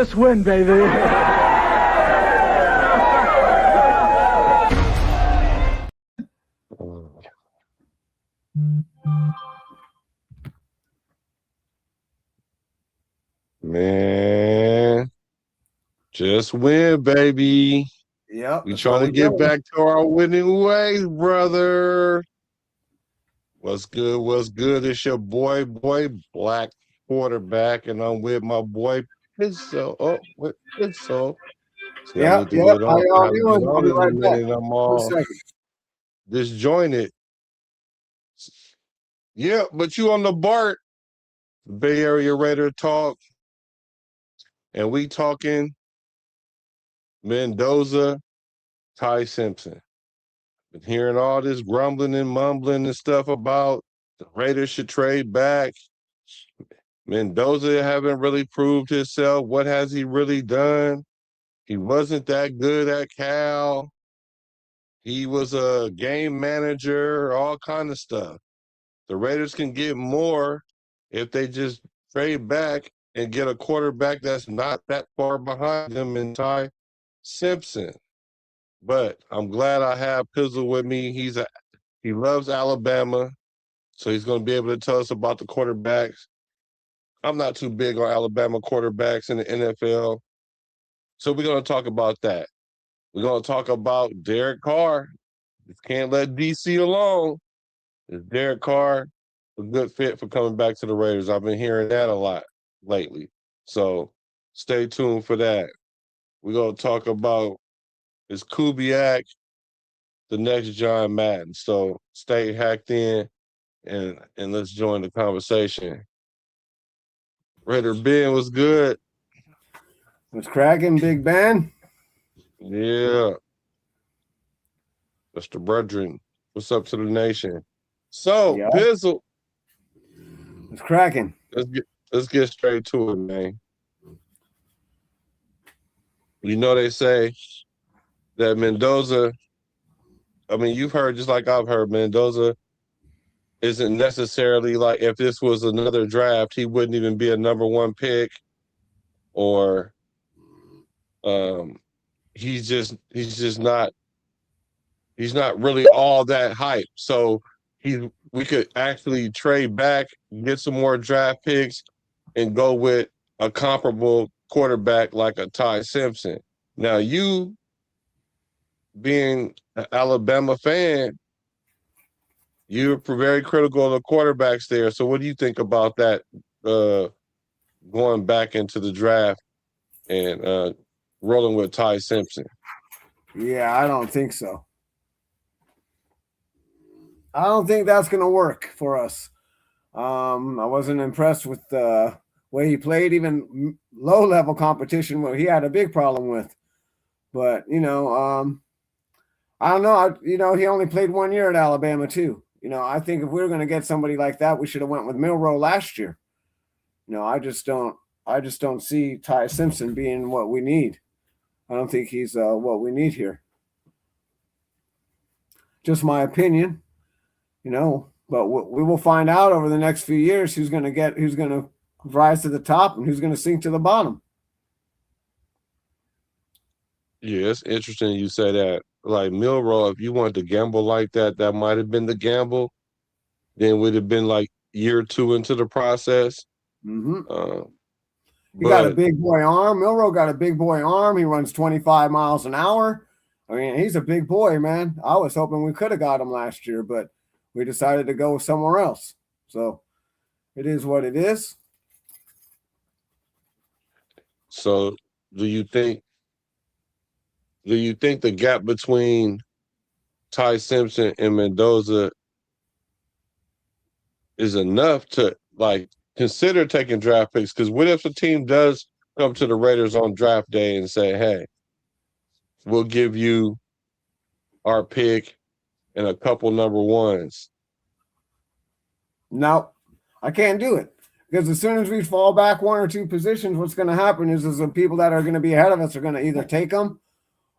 Just win, baby. Man, just win, baby. Yep. We trying to get back to our winning ways, brother. What's good? What's good? It's your boy, Black Quarterback, and I'm with my boy Pizzo. Oh, with Pizzo. See, I need to get on. I haven't been on in a minute. I'm all disjointed. Yeah, but you on the BART, Bay Area Raider Talk, and we talking Mendoza, Ty Simpson. Been hearing all this grumbling and mumbling and stuff about the Raiders should trade back. Mendoza haven't really proved himself. What has he really done? He wasn't that good at Cal. He was a game manager, all kind of stuff. The Raiders can get more if they just trade back and get a quarterback that's not that far behind them in Ty Simpson. But I'm glad I have Pizzle with me. He loves Alabama, so he's going to be able to tell us about the quarterbacks. I'm not too big on Alabama quarterbacks in the NFL, so we're going to talk about that. We're going to talk about Derek Carr. Can't let DC alone. Is Derek Carr a good fit for coming back to the Raiders? I've been hearing that a lot lately, so stay tuned for that. We're going to talk about is Kubiak the next John Madden. So stay hacked in and let's join the conversation. Raider Ben was good. What's cracking, Big Ben? Yeah. Mr. Brethren, what's up to the nation? So, yeah. Pizzle. What's cracking? Let's get straight to it, man. You know they say that Mendoza, I mean, you've heard just like I've heard, Mendoza isn't necessarily like if this was another draft, he wouldn't even be a number one pick, or he's not really all that hype. So we could actually trade back, get some more draft picks, and go with a comparable quarterback like a Ty Simpson. Now, you being an Alabama fan, you're very critical of the quarterbacks there. So what do you think about that going back into the draft and rolling with Ty Simpson? Yeah, I don't think so. I don't think that's going to work for us. I wasn't impressed with the way he played, even low-level competition, where he had a big problem with. But, I don't know. He only played 1 year at Alabama, too. I think if we were going to get somebody like that, we should have went with Milroe last year. I just don't see Ty Simpson being what we need. I don't think he's what we need here. Just my opinion, but we will find out over the next few years who's going to rise to the top and who's going to sink to the bottom. Yeah, it's interesting you say that. Like Milroe, if you wanted to gamble like that, that might have been the gamble. Then would have been like year 2 into the process. Mm-hmm. He got a big boy arm. Milroe got a big boy arm. He runs 25 miles an hour. I mean, he's a big boy, man. I was hoping we could have got him last year, but we decided to go somewhere else. So it is what it is. So do you think the gap between Ty Simpson and Mendoza is enough to like consider taking draft picks? Because what if the team does come to the Raiders on draft day and say, hey, we'll give you our pick and a couple number ones? No, I can't do it. Because as soon as we fall back 1 or 2 positions, what's going to happen is the people that are going to be ahead of us are going to either take them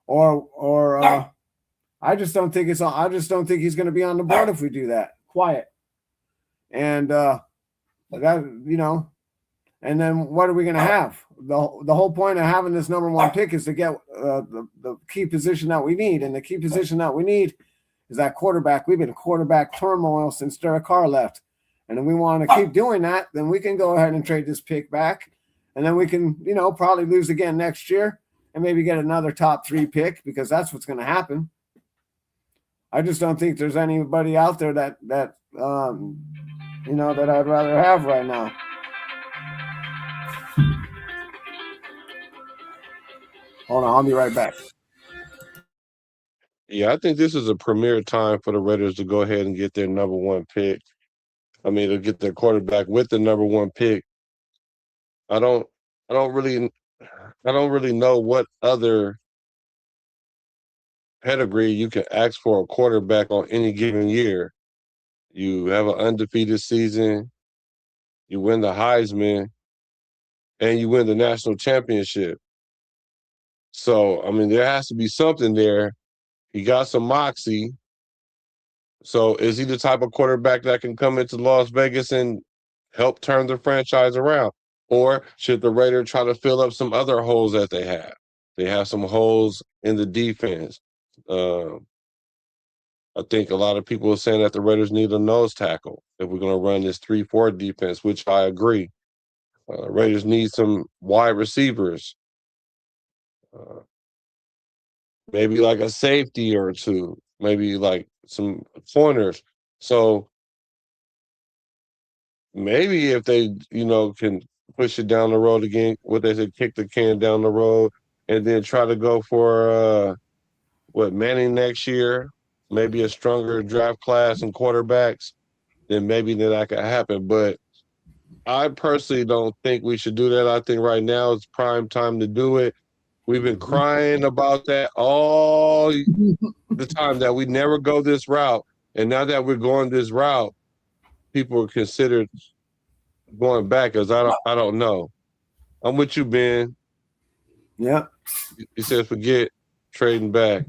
or I just don't think he's going to be on the board if we do that. Quiet. And that, And then what are we going to have? The whole point of having this number one pick is to get the key position that we need. And the key position that we need is that quarterback. We've been quarterback turmoil since Derek Carr left. And if we want to keep doing that, then we can go ahead and trade this pick back. And then we can, probably lose again next year and maybe get another top 3 pick, because that's what's going to happen. I just don't think there's anybody out there that I'd rather have right now. Hold on, I'll be right back. Yeah, I think this is a premier time for the Raiders to go ahead and get their number one pick. I mean, to get their quarterback with the number one pick. I don't really know what other pedigree you can ask for a quarterback on any given year. You have an undefeated season, you win the Heisman, and you win the national championship. So, I mean, there has to be something there. He got some moxie. So is he the type of quarterback that can come into Las Vegas and help turn the franchise around? Or should the Raiders try to fill up some other holes that they have? They have some holes in the defense. I think a lot of people are saying that the Raiders need a nose tackle if we're going to run this 3-4 defense, which I agree. Raiders need some wide receivers. Maybe like a safety or two. Maybe like some corners. So maybe if they, can push it down the road again, what they say, kick the can down the road, and then try to go for Manning next year, maybe a stronger draft class and quarterbacks, then maybe that could happen. But I personally don't think we should do that. I think right now is prime time to do it. We've been crying about that all the time, that we never go this route. And now that we're going this route, people are considered going back, because I don't know. I'm with you, Ben. Yeah. He said forget trading back.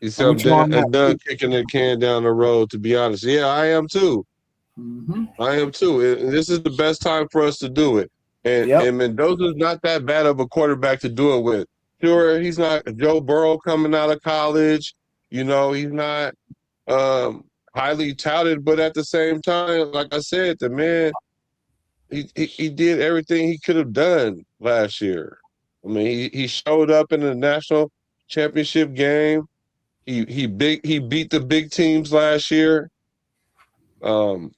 He said I'm done kicking the can down the road, to be honest. Yeah, I am too. Mm-hmm. I am too. And this is the best time for us to do it. And Mendoza's not that bad of a quarterback to do it with. Sure, he's not Joe Burrow coming out of college. He's not highly touted, but at the same time, like I said, the man, he did everything he could have done last year. I mean, he showed up in the national championship game. He beat the big teams last year. I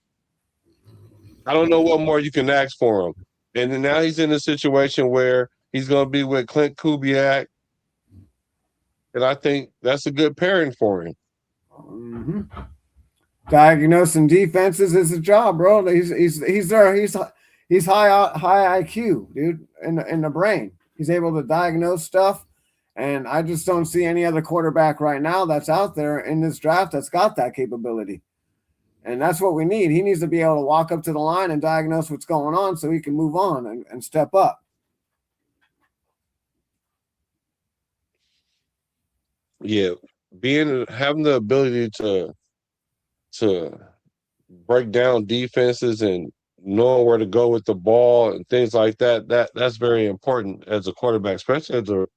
don't know what more you can ask for him. And then now he's in a situation where he's going to be with Clint Kubiak, and I think that's a good pairing for him. Mm-hmm. Diagnosing defenses is a job, bro. He's there. He's high IQ, dude, in the brain. He's able to diagnose stuff, and I just don't see any other quarterback right now that's out there in this draft that's got that capability. And that's what we need. He needs to be able to walk up to the line and diagnose what's going on so he can move on and step up. Yeah, having the ability to break down defenses and knowing where to go with the ball and things like that's very important as a quarterback, especially as a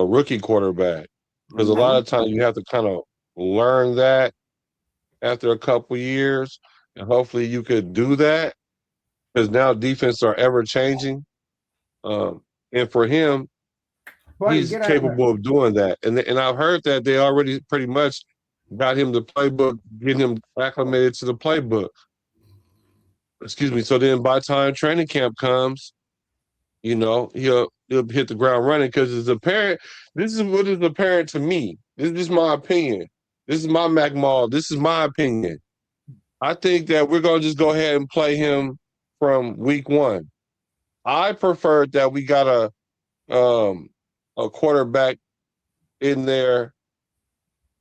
rookie quarterback, because a lot of times you have to kind of learn that after a couple years, and hopefully you could do that, because now defenses are ever changing, and for him, he's capable of doing that. And I've heard that they already pretty much got him the playbook, getting him acclimated to the playbook. Excuse me. So then by the time training camp comes, he'll hit the ground running, because as a parent, this is what is apparent to me. This is my opinion. This is my McMall. This is my opinion. I think that we're going to just go ahead and play him from week one. I prefer that we got a quarterback in there,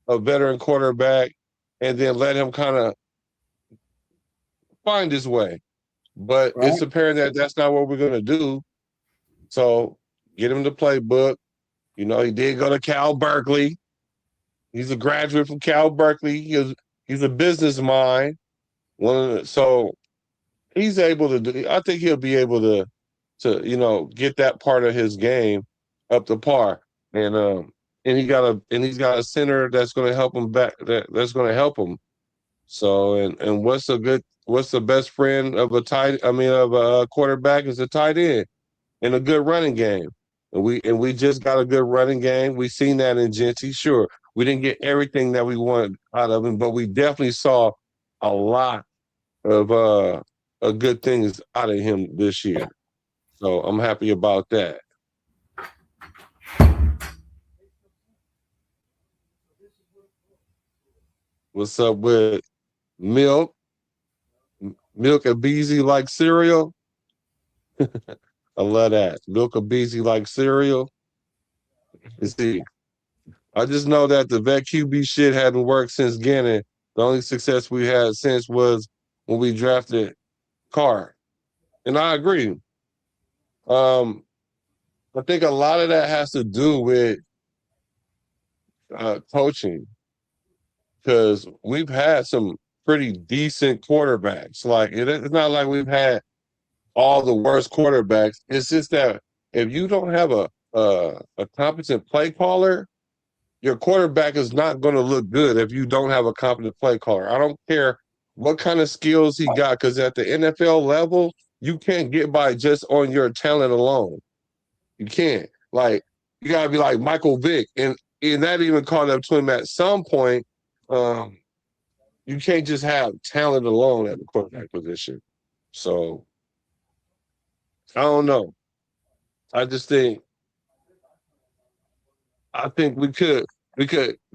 a veteran quarterback, and then let him kind of find his way. But it's apparent that that's not what we're going to do. So get him the playbook. He did go to Cal Berkeley. He's a graduate from Cal Berkeley. He's a business mind. So he's able to do. I think he'll be able to to get that part of his game up to par. And he's got a center that's going to help him that's going to help him. So and what's the best friend of a quarterback is a tight end and a good running game. And we just got a good running game. We seen that in Genty. Sure, we didn't get everything that we wanted out of him, but we definitely saw a lot of good things out of him this year. So I'm happy about that. What's up with milk? Milk a beezy like cereal? I love that. Milk a beezy like cereal. You see, I just know that the vet QB shit hadn't worked since Gannon. The only success we had since was when we drafted Carr. And I agree. Um, I think a lot of that has to do with coaching because we've had some pretty decent quarterbacks. Like it's not like we've had all the worst quarterbacks. It's just that if you don't have a competent play caller, your quarterback is not going to look good if you don't have a competent play caller. I don't care what kind of skills he got, because at the NFL level, you can't get by just on your talent alone. You can't. Like, you gotta be like Michael Vick, and that even caught up to him at some point. Um, you can't just have talent alone at the quarterback position. So I don't know. I just think I think we could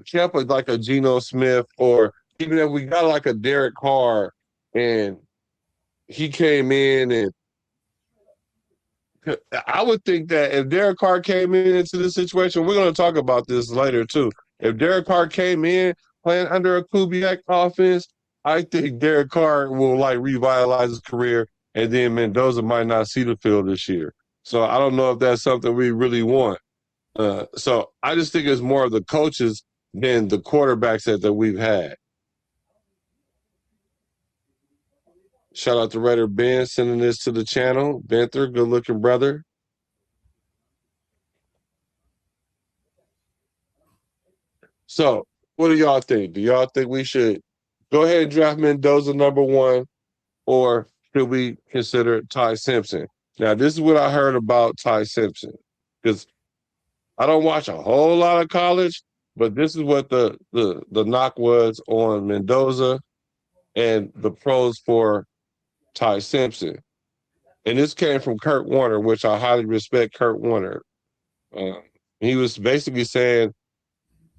kept like a Geno Smith, or even if we got like a Derek Carr and he came in, and I would think that if Derek Carr came into this situation, we're going to talk about this later too. If Derek Carr came in playing under a Kubiak offense, I think Derek Carr will like revitalize his career, and then Mendoza might not see the field this year. So I don't know if that's something we really want. So I just think it's more of the coaches than the quarterbacks that we've had. Shout out to Raider Ben sending this to the channel. Benther, good looking brother. So what do y'all think? Do y'all think we should go ahead and draft Mendoza #1, or should we consider Ty Simpson? Now, this is what I heard about Ty Simpson, because I don't watch a whole lot of college, but this is what the knock was on Mendoza and the pros for Ty Simpson. And this came from Kurt Warner, which I highly respect Kurt Warner. Uh, he was basically saying,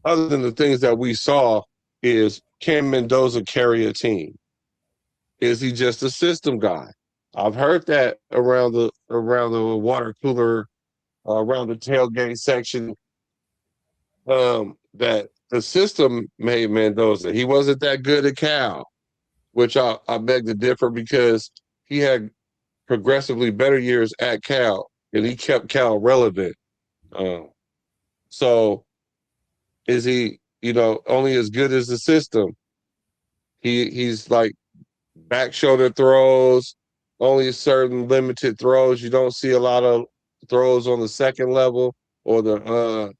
other than the things that we saw, is can Mendoza carry a team? Is he just a system guy? I've heard that around the water cooler, around the tailgate section, that the system made Mendoza. He wasn't that good at Cal, which I beg to differ, because he had progressively better years at Cal, and he kept Cal relevant. Um, so is he, only as good as the system? He's like back shoulder throws, only certain limited throws. You don't see a lot of throws on the second level, or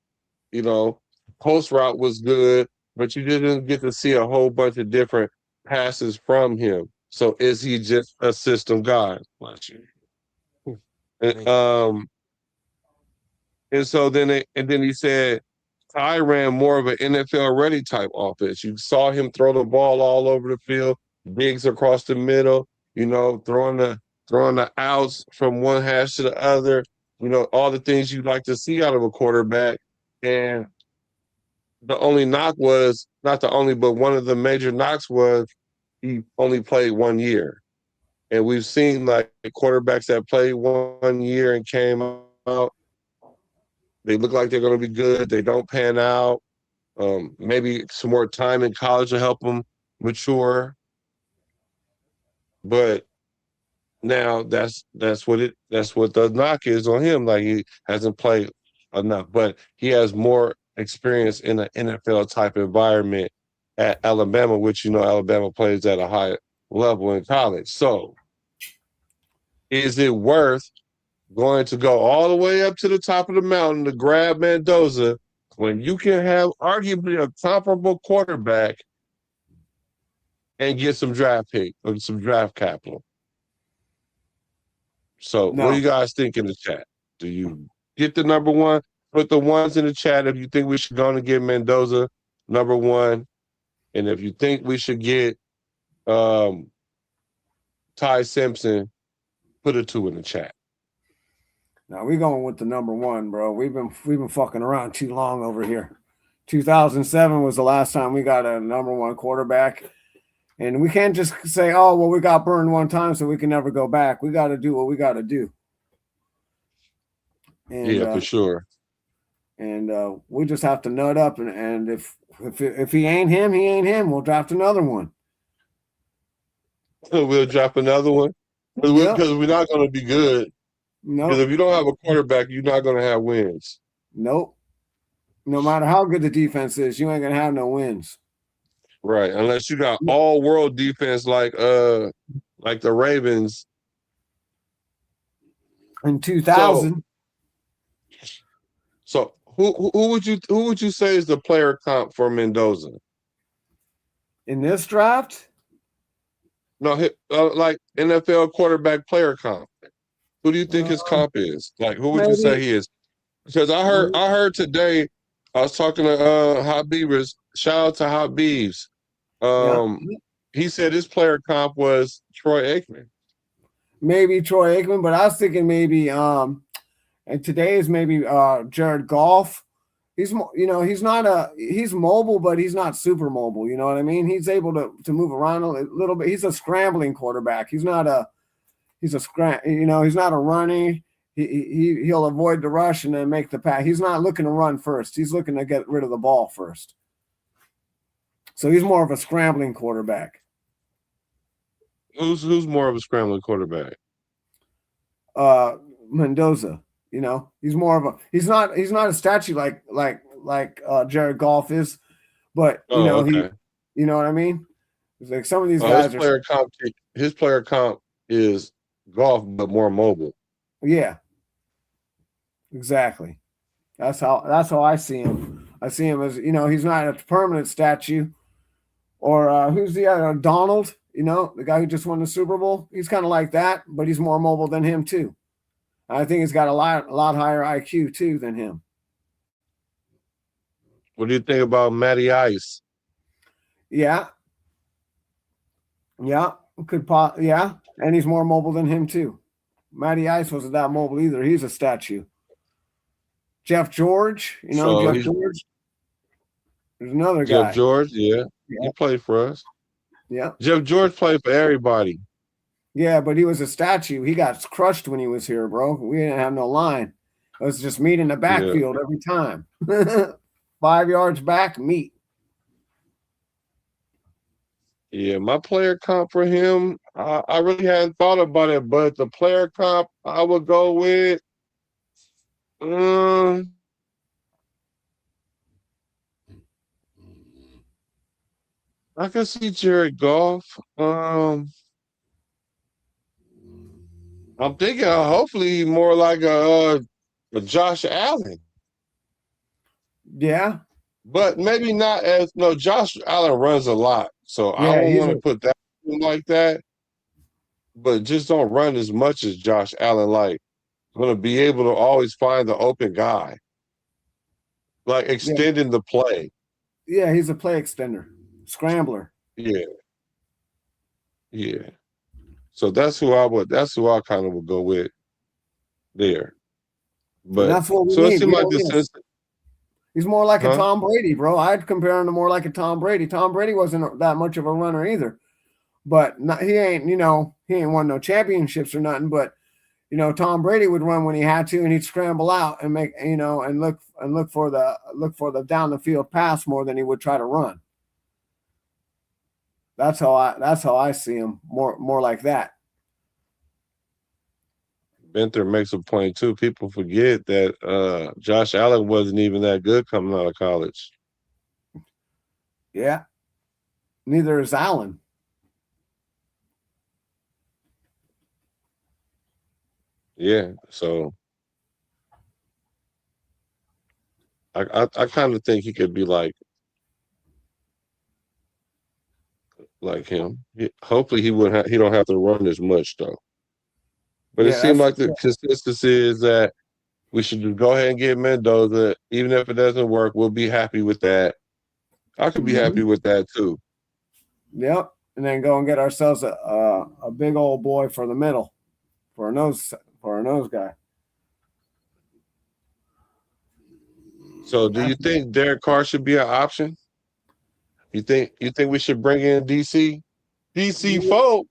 you know, post route was good, but you didn't get to see a whole bunch of different passes from him. So is he just a system guy? And, and so then he said Ty ran more of an NFL ready type offense. You saw him throw the ball all over the field, digs across the middle, throwing the outs from one hash to the other, all the things you like to see out of a quarterback. And the only knock was, not the only, but one of the major knocks was he only played 1 year. And we've seen like quarterbacks that played 1 year and came out, they look like they're going to be good. They don't pan out. Maybe some more time in college will help them mature. But now that's what the knock is on him. Like, he hasn't played enough, but he has more experience in an NFL type environment at Alabama, which Alabama plays at a high level in college. So is it worth going to go all the way up to the top of the mountain to grab Mendoza when you can have arguably a comparable quarterback and get some draft pick or some draft capital? So what do No. you guys think in the chat? Do you get the number one? Put the ones in the chat if you think we should go and get Mendoza number one. And if you think we should get Ty Simpson, put a 2 in the chat. No, we're going with the number one, bro. We've been fucking around too long over here. 2007 was the last time we got a number one quarterback. And we can't just say, oh, well, we got burned one time, so we can never go back. We got to do what we got to do. And, yeah, for sure. And we just have to nut up. And if he ain't him, he ain't him. We'll draft another one. We'll draft another one because we're not going to be good. No. Because if you don't have a quarterback, you're not going to have wins. Nope. No matter how good the defense is, you ain't going to have no wins. Right, unless you got all-world defense like the Ravens in 2000. So who would you say is the player comp for Mendoza in this draft? No, like NFL quarterback player comp. Who do you think his comp is? Like, who would you say he is? Because I heard today, I was talking to Habib's. Shout out to Habib's. He said his player comp was Troy Aikman. Maybe Troy Aikman, but I was thinking maybe and today is maybe Jared Goff. He's he's mobile, but he's not super mobile. You know what I mean? He's able to move around a little bit. He's a scrambling quarterback. He's not a he's not a running. He'll avoid the rush and then make the pass. He's not looking to run first. He's looking to get rid of the ball first. So he's more of a scrambling quarterback. Who's more of a scrambling quarterback? Mendoza. He's more of a he's not a statue like Jared Goff is, but you know what I mean? It's like some of these guys his player comp is Goff, but more mobile. Yeah. Exactly. That's how I see him. I see him as, he's not a permanent statue. Or who's the other? Donald, the guy who just won the Super Bowl. He's kind of like that, but he's more mobile than him too. I think he's got a lot higher IQ too than him. What do you think about Matty Ice? Yeah. Yeah. And he's more mobile than him too. Matty Ice wasn't that mobile either. He's a statue. Jeff George, Jeff George. There's another guy. Jeff George, yeah. He played for us. Yeah. Jeff George played for everybody. Yeah, but he was a statue. He got crushed when he was here, bro. We didn't have no line. It was just meat in the backfield every time. 5 yards back, meat. Yeah, my player comp for him, I really hadn't thought about it, but the player comp I would go with I can see Jared Goff. I'm thinking hopefully more like a Josh Allen. Yeah. But maybe not Josh Allen runs a lot. So I don't want to put that like that. But just don't run as much as Josh Allen. Like, going to be able to always find the open guy. Like extending the play. Yeah, he's a play extender. Scrambler. Yeah. Yeah. So that's who I kind of would go with there. But that's what we so need. It seemed like this he's more like a Tom Brady, bro. I'd compare him to more like a Tom Brady. Tom Brady wasn't that much of a runner either. But he ain't won no championships or nothing. But Tom Brady would run when he had to, and he'd scramble out and make and look for the down the field pass more than he would try to run. That's how I see him, more like that. Benther makes a point too. People forget that Josh Allen wasn't even that good coming out of college. Yeah. Neither is Allen. Yeah, so I kind of think he could be like him. Hopefully, he don't have to run as much though. But it Yeah, seemed that's like the consistency is that we should just go ahead and get Mendoza, even if it doesn't work. We'll be happy with that. I could be happy mhm. with that too. Yep. And then go and get ourselves a big old boy for the middle for a nose guy. So, do you That's, think Derek Carr should be an option? You think we should bring in DC? DC folk.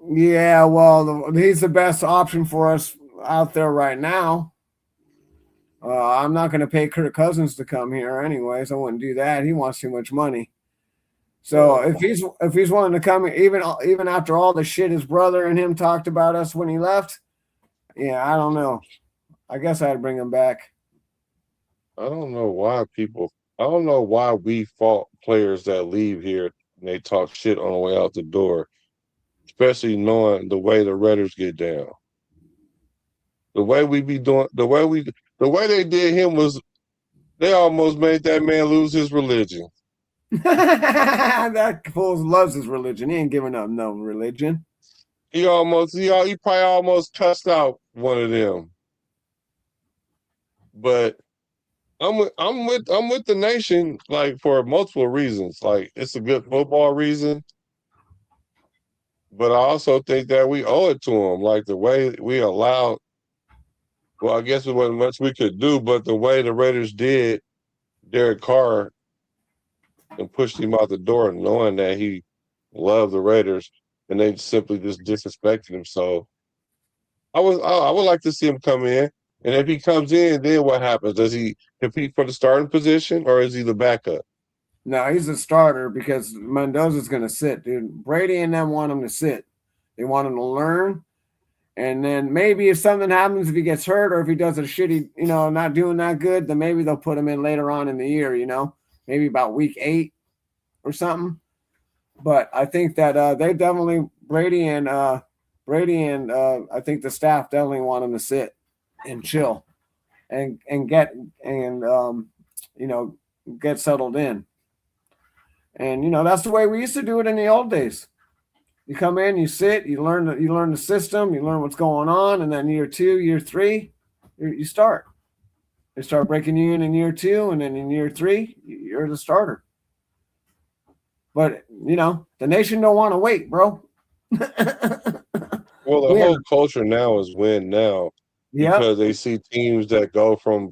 yeah, well, he's the best option for us out there right now. I'm not going to pay Kirk Cousins to come here anyways. I wouldn't do that. He wants too much money. So Well, if he's willing to come, even after all the shit his brother and him talked about us when he left, yeah, I don't know. I guess I'd bring him back. I don't know why people. I don't know why we fault players that leave here and they talk shit on the way out the door, especially knowing the way the Raiders get down. The way we be doing, the way they did him was they almost made that man lose his religion. That fool loves his religion. He ain't giving up no religion. He probably almost cussed out one of them. But I'm with the nation like for multiple reasons. Like it's a good football reason, but I also think that we owe it to them. Like the way we allowed. Well, I guess it wasn't much we could do, but the way the Raiders did Derek Carr and pushed him out the door, knowing that he loved the Raiders, and they simply just disrespected him. So I would like to see him come in, and if he comes in, then what happens? Does he compete for the starting position, or is he the backup? No, he's a starter because Mendoza's going to sit, dude. Brady and them want him to sit. They want him to learn. And then maybe if something happens, if he gets hurt or if he does a shitty, not doing that good, then maybe they'll put him in later on in the year, maybe about week 8 or something. But I think that they definitely, Brady and I think the staff definitely want him to sit and chill and get settled in. And that's the way we used to do it in the old days. You come in, you sit, you learn the system, you learn what's going on, and then year 2, year 3, you start. They start breaking you in year 2, and then in year 3, you're the starter. But the nation don't want to wait, bro. Well, the whole culture now is win now Yep. because they see teams that go from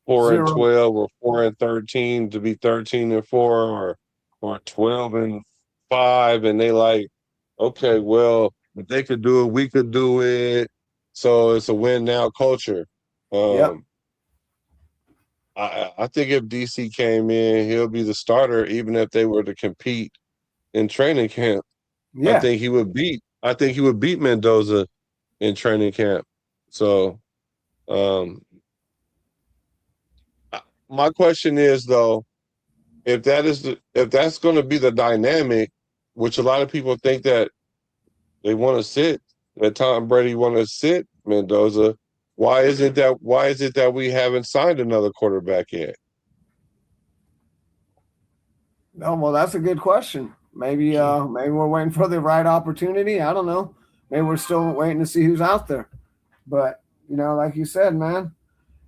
4-12 or 4-13 to be 13-4 or 12-5, and they like, okay, well, if they could do it, we could do it. So it's a win now culture. Yep. I think if DC came in, he'll be the starter, even if they were to compete in training camp. Yeah. I think he would beat Mendoza in training camp. So my question is though, if that's going to be the dynamic, which a lot of people think that they want to sit, that Tom Brady want to sit Mendoza, why is it that we haven't signed another quarterback yet? No, well, that's a good question. Maybe we're waiting for the right opportunity. I don't know. Maybe we're still waiting to see who's out there. But like you said, man,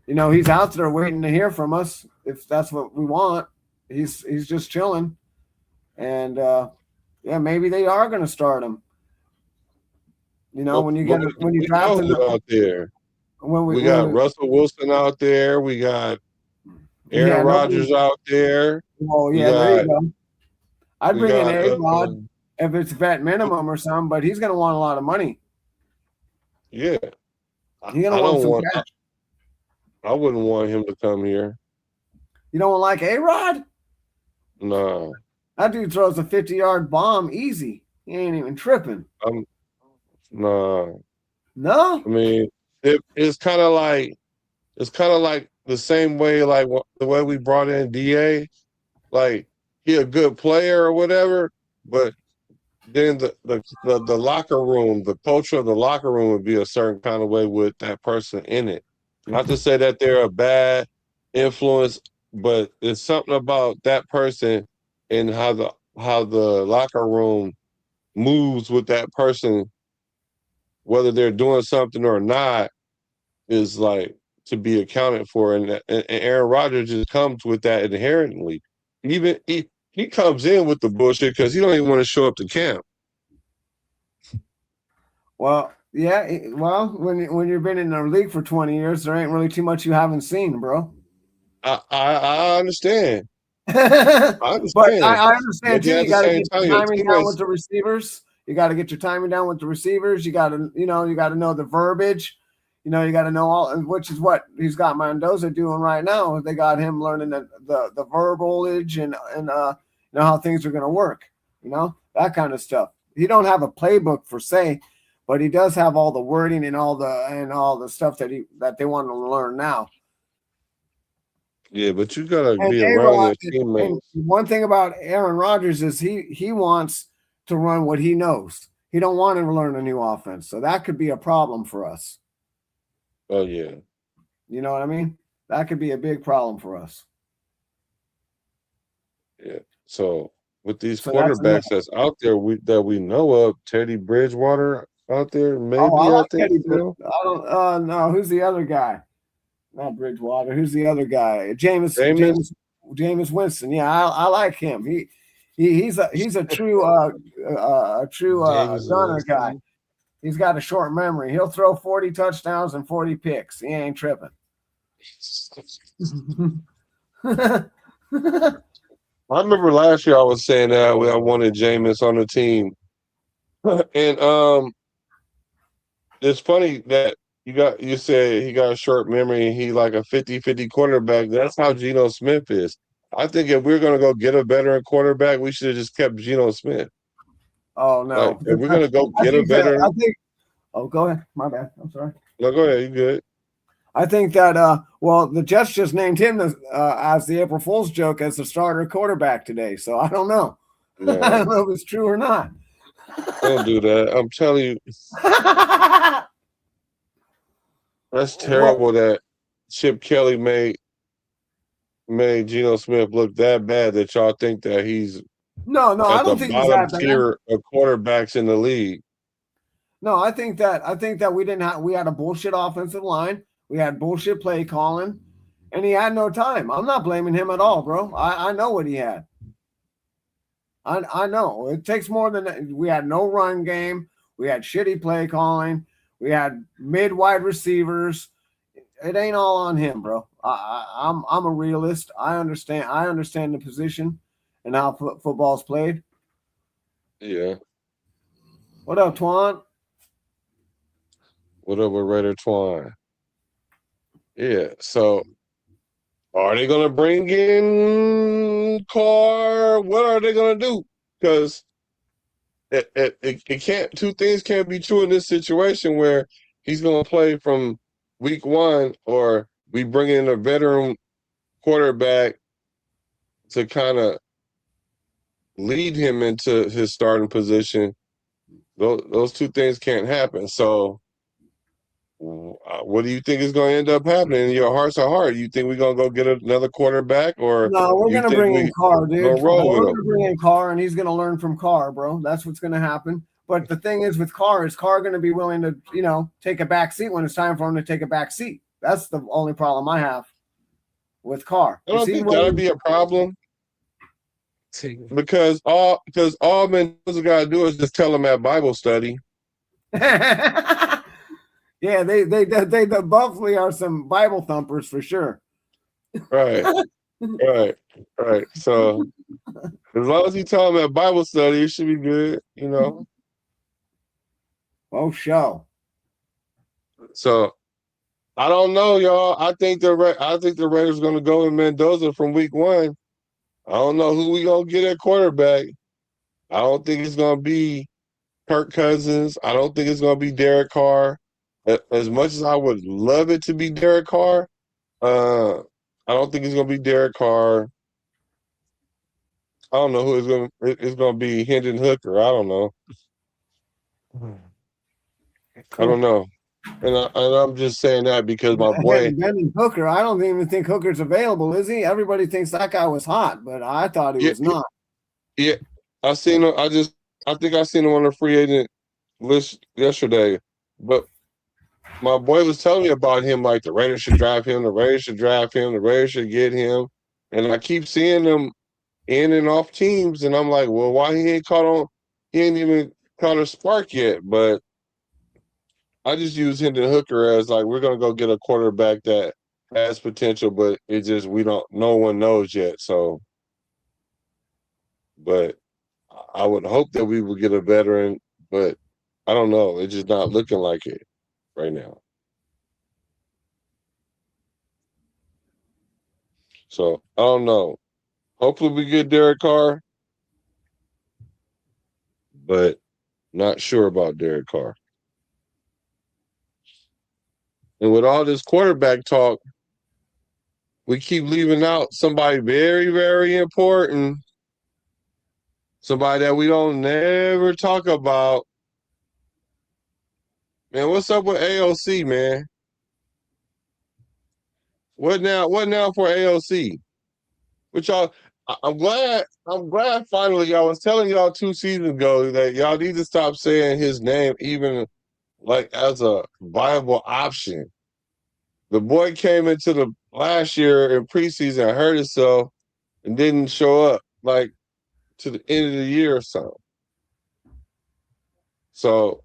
he's out there waiting to hear from us if that's what we want. He's just chilling, and yeah, maybe they are going to start him. When you draft him out there, when we got Russell Wilson out there, we got Aaron Rodgers out there. Well, yeah, there you go. I'd bring in A-Rod if it's vet minimum or something, but he's going to want a lot of money. Yeah, He's going to want some cash. I wouldn't want him to come here. You don't like A-Rod? No. That dude throws a 50-yard bomb easy. He ain't even tripping. No. No? I mean, it's kind of like the same way, like the way we brought in DA. Like he a good player or whatever, but then the locker room, the culture of the locker room would be a certain kind of way with that person in it. Not to say that they're a bad influence, but it's something about that person and how the locker room moves with that person, whether they're doing something or not, is like to be accounted for. And Aaron Rodgers just comes with that inherently. Even he comes in with the bullshit because he don't even want to show up to camp. Well, yeah. Well, when you've been in the league for 20 years, there ain't really too much you haven't seen, bro. I understand. I But understand. I understand But too. at You the got to same get time, your your timing down with teammates, the receivers. You got to get your timing down with the receivers. You got to, you got to know the verbiage. You got to know all, which is what he's got Mendoza doing right now. They got him learning the verbalage and how things are going to work. That kind of stuff. He don't have a playbook per se, but he does have all the wording and all the stuff that they want to learn now. yeah, but you gotta And be around A-Rod, your and teammates. one thing about Aaron Rodgers is he wants to run what he knows. He don't want to learn a new offense. So that could be a problem for us. Oh yeah, You know what I mean? That could be a big problem for us. yeah. So with these So that's quarterbacks that's out there that we know of, Teddy Bridgewater out there, I maybe I like think Teddy. so. I don't no, who's the other guy? Not Bridgewater. Who's the other guy? Jameis, Jameis Winston. Yeah, I like him. He's a true Jameis gunner guy. Winston. He's got a short memory. He'll throw 40 touchdowns and 40 picks. He ain't tripping. I remember last year I was saying that I wanted Jameis on the team, and it's funny that you said he got a short memory and he like a 50-50 quarterback. That's how Geno Smith is. I think if we're gonna go get a veteran quarterback, we should have just kept Geno Smith. Oh Like no. if we're gonna go get a I veteran, think oh go ahead. My bad. I'm sorry. no, go ahead, you good. I think that well, the Jets just named him as the April Fool's joke as the starter quarterback today. So I don't know. I No, don't know if it's true or not. don't do that. I'm telling you, that's Well, terrible that Chip Kelly made Geno Smith look that bad that y'all think that he's no, I at the don't think he's bottom that bad. tier of quarterbacks in the league. No, I think that we had a bullshit offensive line. We had bullshit play calling, and he had no time. I'm not blaming him at all, bro. I know what he had. I know it takes more than that. We had no run game. We had shitty play calling. We had mid wide receivers. It ain't all on him, bro. I'm a realist. I understand the position and how football's played. Yeah. What up, Twan? What up with Raider Twine? Yeah. So are they gonna bring in Carr? What are they gonna do? Because it can't. Two things can't be true in this situation where he's gonna play from week one, or we bring in a veteran quarterback to kind of lead him into his starting position. Those two things can't happen. So what do you think is going to end up happening? In your heart's a heart. You think we're going to go get another quarterback, or No, we're you gonna think bring in we Carr, dude. going to roll We're with him? gonna bring in Carr, and he's gonna learn from Carr, bro. That's what's gonna happen. But the thing is, with Carr, is Carr gonna be willing to, take a back seat when it's time for him to take a back seat? That's the only problem I have with Carr. I Is don't he think that'd willing? be a problem because all Mendoza got to do is just tell him at Bible study. Yeah, they definitely are some Bible thumpers for sure. Right, right, right. So as long as he tell him at Bible study, it should be good. Oh, show. So I don't know, y'all. I think the Raiders going to go with Mendoza from week one. I don't know who we gonna get at quarterback. I don't think it's gonna be Kirk Cousins. I don't think it's gonna be Derek Carr. As much as I would love it to be Derek Carr, I don't think it's gonna be Derek Carr. I don't know who it's gonna be. Hendon Hooker. I don't know. I Cool. don't know. And I'm just saying that because my boy. Ben Hooker, I don't even think Hooker's available, is he? Everybody thinks that guy was hot, but I thought he Yeah, was not. yeah. I seen him. I think I seen him on the free agent list yesterday. But my boy was telling me about him, like the Raiders should draft him, the Raiders should draft him, the Raiders should get him. And I keep seeing him in and off teams, and I'm like, well, why he ain't even caught a spark yet. But I just use Hendon Hooker as like we're gonna go get a quarterback that has potential, but it just no one knows yet. So but I would hope that we would get a veteran, but I don't know. It's just not looking like it right now. So I don't know. Hopefully we get Derek Carr, but not sure about Derek Carr. And with all this quarterback talk, we keep leaving out somebody very, very important, somebody that we don't never talk about. Man, what's up with AOC, man? What now? What now for AOC? Which I'm glad finally I was telling y'all 2 seasons ago that y'all need to stop saying his name even like as a viable option. The boy came into the last year in preseason, hurt himself, and didn't show up like to the end of the year or so. So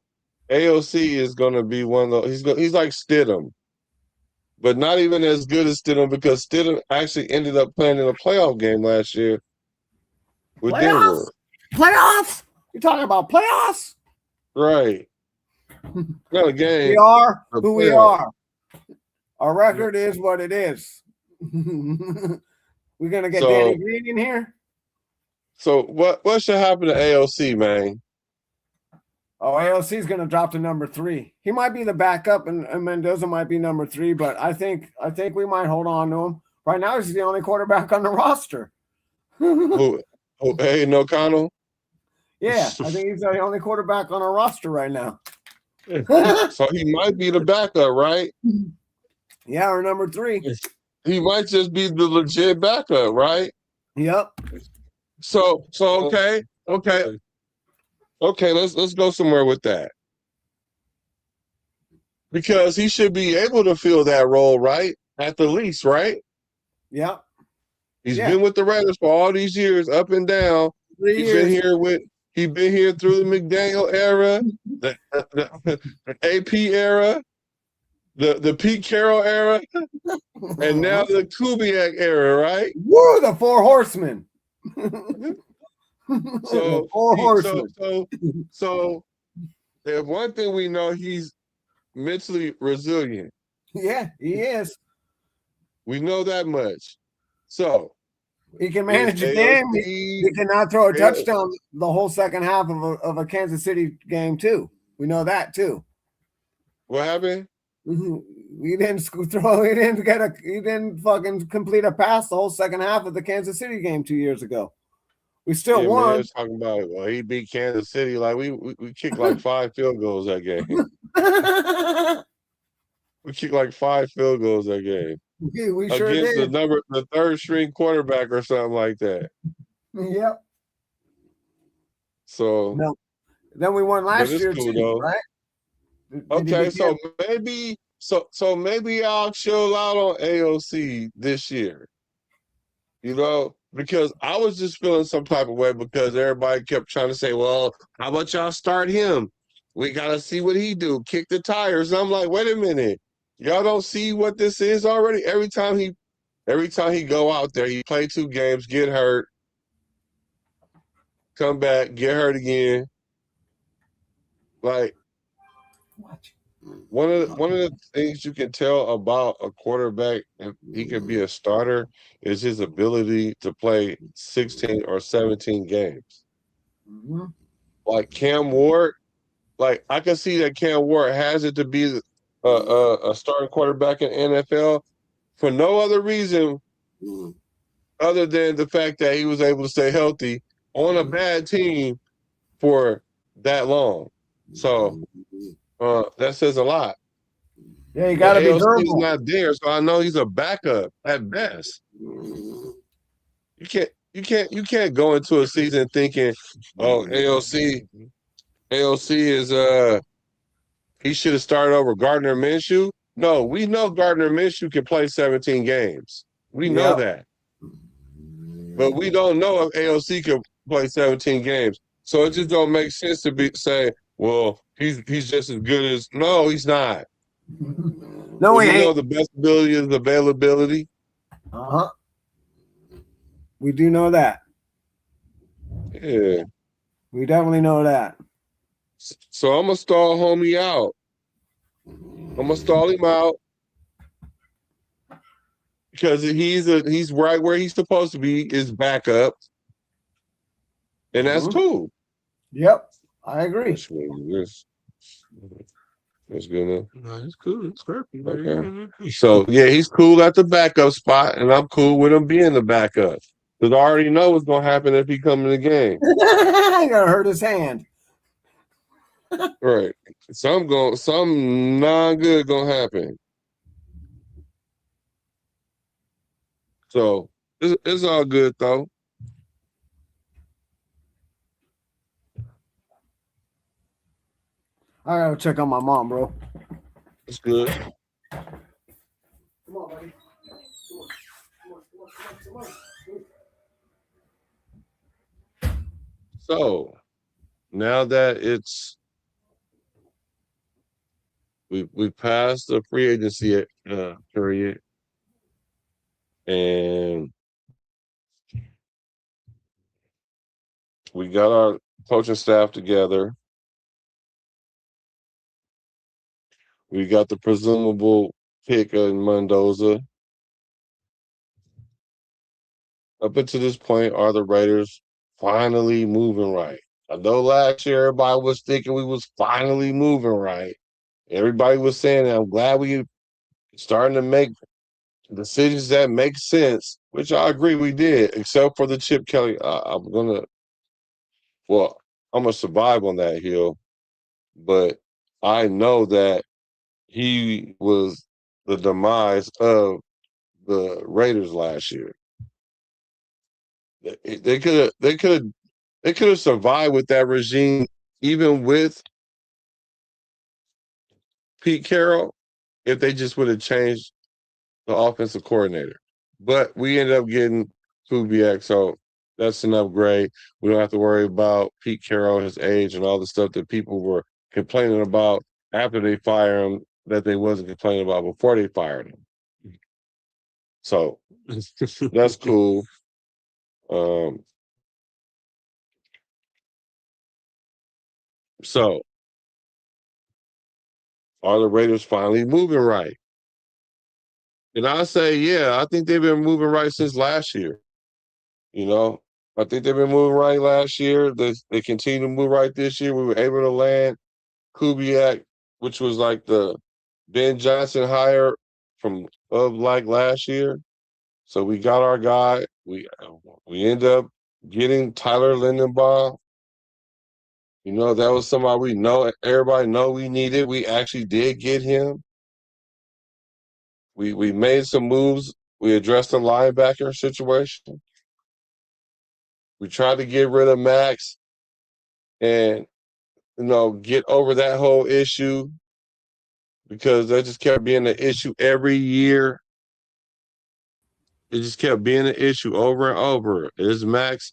AOC is going to be one of those. He's like Stidham, but not even as good as Stidham because Stidham actually ended up playing in a playoff game last year with Playoffs? Denver. Playoffs? You're talking about playoffs? Right. Not a game. We are who we playoff. are. Our record is what it is. We're gonna get Danny Green in here. So what should happen to AOC, man? Oh, AOC is going to drop to number 3. He might be the backup, and Mendoza might be number 3. But I think we might hold on to him. Right now, he's the only quarterback on the roster. Who? Aiden O'Connell? Yeah, I think he's the only quarterback on our roster right now. So he might be the backup, right? Yeah, or number 3. He might just be the legit backup, right? Yep. So okay. Let's go somewhere with that. Because he should be able to fill that role, right? At the least, right? Yep. He's been with the Raiders for all these years, up and down. 3 years. He's been here through the McDaniel era, the AP era, the Pete Carroll era, and now the Kubiak era, right? Woo, the 4 horsemen. So if one thing we know, he's mentally resilient. Yeah, he is. We know that much. So he can manage a game. He cannot throw a touchdown the whole second half of a Kansas City game too. We know that too. What happened? He didn't throw. He didn't fucking complete a pass the whole second half of the Kansas City game 2 years ago. We still won. Man, talking about he beat Kansas City like we kicked like 5 field goals that game. We kicked like 5 field goals that game. We sure against did. the third string quarterback or something like that. Yep. So no. Then we won last year cool, too, though. right? Okay, so maybe I'll chill out on AOC this year. You know, because I was just feeling some type of way because everybody kept trying to say, well, how about y'all start him? We got to see what he do, kick the tires. And I'm like, wait a minute. Y'all don't see what this is already? Every time he go out there, he play 2 games, get hurt, come back, get hurt again. Like, one of the things you can tell about a quarterback, if he can be a starter, is his ability to play 16 or 17 games. Mm-hmm. Like Cam Ward, like I can see that Cam Ward has it to be a starting quarterback in NFL for no other reason other than the fact that he was able to stay healthy on a bad team for that long. So that says a lot. Yeah, you The got to be AOC is durable. not there, so I know he's a backup at best. You can't go into a season thinking, oh, AOC is he should have started over Gardner Minshew. No, we know Gardner Minshew can play 17 games. We know Yep. that. But we don't know if AOC can play 17 games. So it just don't make sense to say, well, he's just as good as no, he's not. No, we We know ain't. the best ability is availability. Uh-huh. We do know that. Yeah. We definitely know that. So I'm gonna stall homie out. I'm gonna stall him out because he's right where he's supposed to be, is backup, and that's cool. Yep, I agree. That's good enough. No, it's cool. It's perfect. Okay. So yeah, he's cool at the backup spot, and I'm cool with him being the backup because I already know what's gonna happen if he come in the game. I'm gonna hurt his hand. Right. Something non-good gonna happen. So it's all good though. I gotta check on my mom, bro. It's good. Come on, buddy. Come on. So now that we passed the free agency period, and we got our coaching staff together. We got the presumable pick in Mendoza. Up until this point, are the Raiders finally moving right? I know last year everybody was thinking we was finally moving right. Everybody was saying that. I'm glad we starting to make decisions that make sense, which I agree we did, except for the Chip Kelly. I'm gonna survive on that hill, but I know that he was the demise of the Raiders last year. They could have survived with that regime, even with Pete Carroll, if they just would have changed the offensive coordinator. But we ended up getting Kubiak, so that's an upgrade. We don't have to worry about Pete Carroll, his age, and all the stuff that people were complaining about after they fired him that they wasn't complaining about before they fired him. So that's cool. So are the Raiders finally moving right? And I say, yeah, I think they've been moving right since last year. You know, I think they've been moving right last year. They continue to move right this year. We were able to land Kubiak, which was like the Ben Johnson hire of like last year. So we got our guy. We end up getting Tyler Lindenbaum. You know, that was somebody we know. Everybody know we needed. We actually did get him. We made some moves. We addressed the linebacker situation. We tried to get rid of Max and get over that whole issue because that just kept being an issue every year. It just kept being an issue over and over. Is Max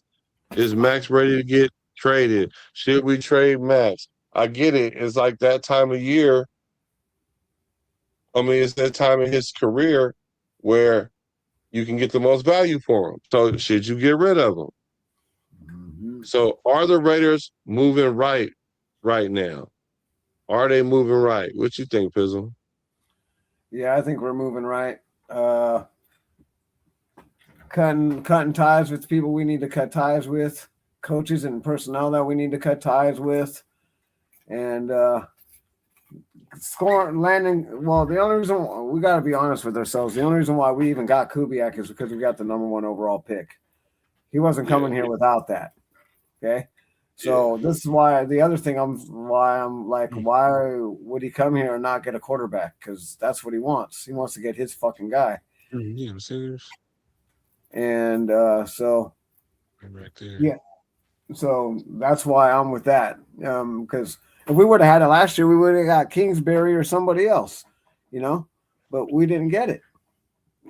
ready to get traded? Should we trade Max? I get it. It's like that time of year. I mean, it's that time in his career where you can get the most value for him. So should you get rid of him? So are the Raiders moving right now? Are they moving right? What you think, Pizzle? Yeah, I think we're moving right. Cutting ties with people we need to cut ties with, coaches and personnel that we need to cut ties with, and scoring, landing. Well, the only reason we got to be honest with ourselves, the only reason why we even got Kubiak is because we got the number 1 overall pick. He wasn't coming here without that. Okay. So this is why the other thing I'm like, why would he come here and not get a quarterback? Because that's what he wants. He wants to get his fucking guy. Yeah, I'm serious. And so Right there. yeah, so that's why I'm with that. Because if we would have had it last year, we would have got Kingsbury or somebody else, you know, but we didn't get it.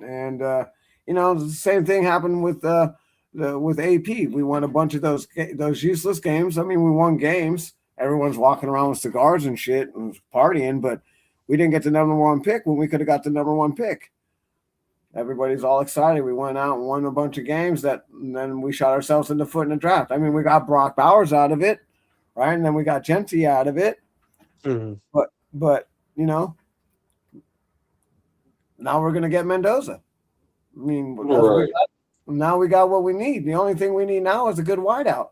And the same thing happened with AP. We won a bunch of those useless games. I mean, we won games. Everyone's walking around with cigars and shit and partying, but we didn't get the number 1 pick when we could have got the number 1 pick. Everybody's all excited. We went out and won a bunch of games and then we shot ourselves in the foot in the draft. I mean, we got Brock Bowers out of it, right? And then we got Genty out of it. Mm-hmm. But now we're gonna get Mendoza. I mean, now we got what we need. The only thing we need now is a good wideout.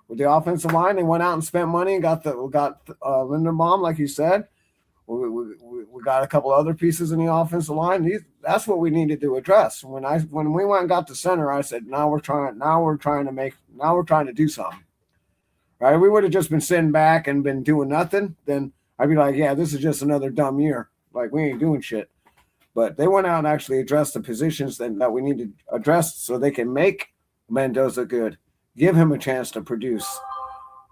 With the offensive line, they went out and spent money and got Linderbaum, like you said. We got a couple other pieces in the offensive line. That's what we needed to address. When we went and got the center, I said, now we're trying to do something. Right? We would have just been sitting back and been doing nothing. Then I'd be like, yeah, this is just another dumb year. Like we ain't doing shit. But they went out and actually addressed the positions that we need to address so they can make Mendoza good, give him a chance to produce.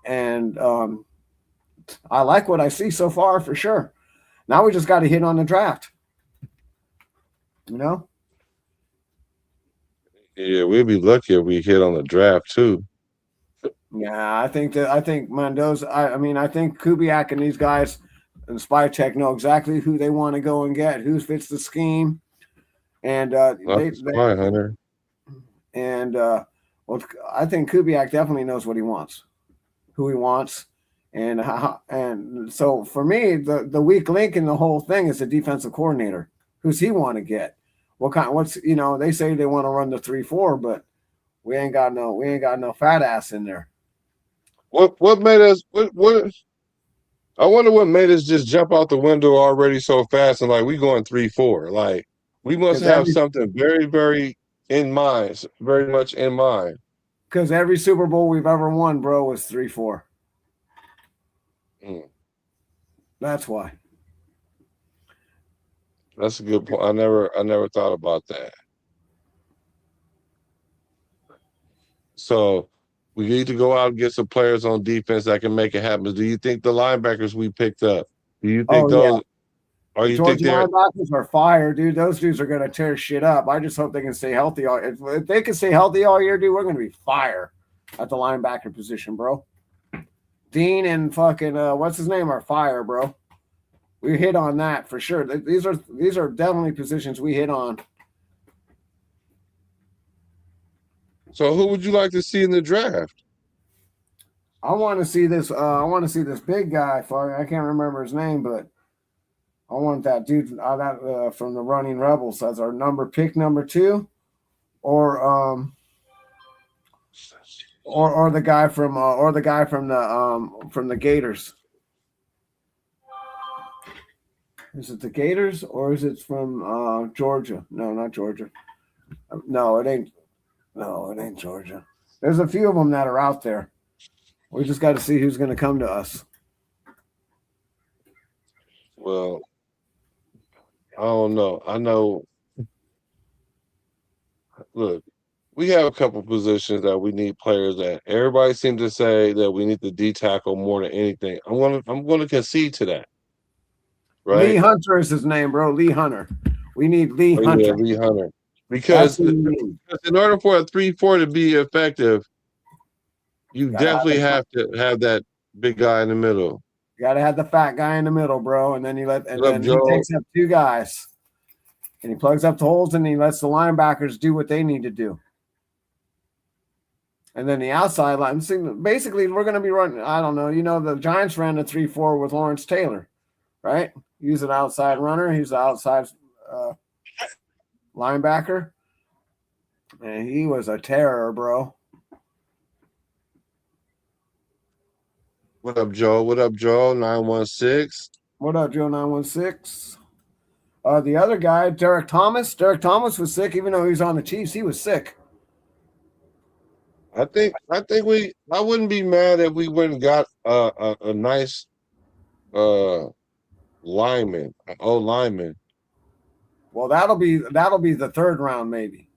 And I like what I see so far for sure. Now we just got to hit on the draft. You know? Yeah, we'd be lucky if we hit on the draft too. Yeah, I think Mendoza. I think Kubiak and these guys and Spycheck know exactly who they want to go and get, who fits the scheme, and Hunter. And I think Kubiak definitely knows what he wants, who he wants, and so for me, the weak link in the whole thing is the defensive coordinator. Who's he want to get? They say they want to run the 3-4, but we ain't got no fat ass in there. What made us what I wonder what made us just jump out the window already so fast and like we going 3-4. Like we must have something very, very in mind, very much in mind. Because every Super Bowl we've ever won, bro, was 3-4. That's why. That's a good point. I never thought about that. So we need to go out and get some players on defense that can make it happen. Do you think the linebackers we picked up? Do you think those? Yeah. Or you Georgia think linebackers are fire, dude? Those dudes are going to tear shit up. I just hope they can stay healthy. If they can stay healthy all year, dude, we're going to be fire at the linebacker position, bro. Dean and fucking what's his name are fire, bro. We hit on that for sure. These are definitely positions we hit on. So who would you like to see in the draft? I want to see this. I want to see this big guy. I can't remember his name, but I want that dude from the Running Rebels as our pick number 2, or the guy from the Gators. Is it the Gators or is it from Georgia? No, not Georgia. No, it ain't. No, it ain't Georgia. There's a few of them that are out there. We just got to see who's going to come to us. Well, I don't know. I know. Look, we have a couple positions that we need players at. Everybody seems to say that we need the D tackle more than anything. I'm gonna concede to that. Right? Lee Hunter is his name, bro. Lee Hunter. We need Lee Hunter. Yeah, Lee Hunter. Because in order for a 3-4 to be effective, you definitely have to have that big guy in the middle. You got to have the fat guy in the middle, bro, and then he takes up 2 guys, and he plugs up the holes, and he lets the linebackers do what they need to do. And then the outside line, basically, we're going to be running. I don't know. The Giants ran the 3-4 with Lawrence Taylor, right? He's an outside runner. He's an outside linebacker, and he was a terror, bro. What up, Joe? 916. What up, Joe 916? The other guy, Derek Thomas. Derek Thomas was sick, even though he was on the Chiefs. He was sick. I wouldn't be mad if we went and got a nice lineman, an old lineman. Well, that'll be the third round maybe,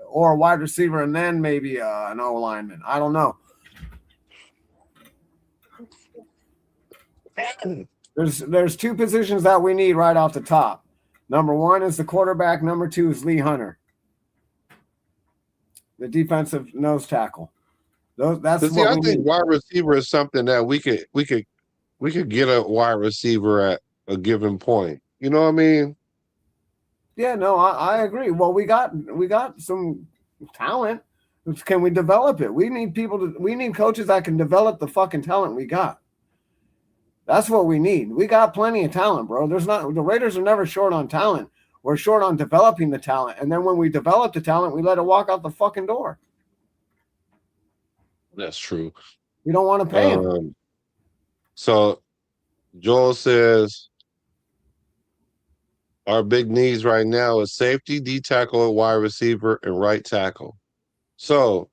or a wide receiver, and then maybe an O lineman. I don't know. There's two positions that we need right off the top. Number one is the quarterback. Number two is Lee Hunter, the defensive nose tackle. That's what I we think need. wide receiver is something that we could get a wide receiver at a given point. You know what I mean? Yeah, no, I agree. Well, we got some talent. Can we develop it? We need coaches that can develop the fucking talent we got. That's what we need. We got plenty of talent, bro. The Raiders are never short on talent. We're short on developing the talent. And then when we develop the talent, we let it walk out the fucking door. That's true. We don't want to pay him. So Joel says our big needs right now is safety, D tackle, wide receiver, and right tackle. So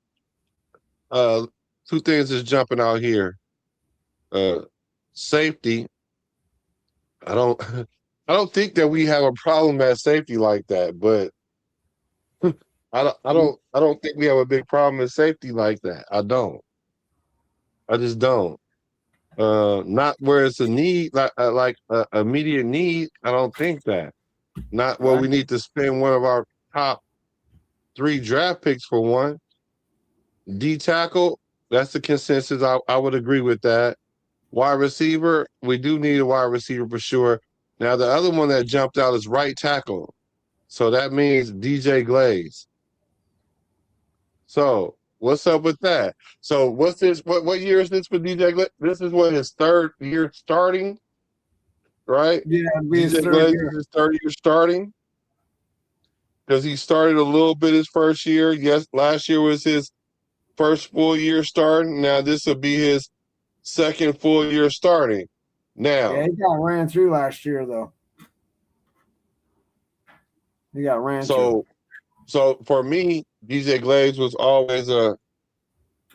two things is jumping out here. Safety. I don't think that we have a problem at safety like that, but I don't think we have a big problem at safety like that. I don't. I just don't. Not where it's a need, like a immediate need. I don't think that. Not where we need to spend one of our top 3 draft picks for one. D tackle, that's the consensus. I would agree with that. Wide receiver, we do need a wide receiver for sure. Now, the other one that jumped out is right tackle. So that means DJ Glaze. So what's up with that? So what's this? What year is this for DJ Glaze? This is what, his 3rd year starting, right? Yeah, DJ Glaze is his 3rd year starting. Because he started a little bit his first year. Yes, last year was his first full year starting. Now this will be his 2nd full year starting. Now, yeah, he got ran through last year though. He got ran through. So for me, DJ Glaze was always a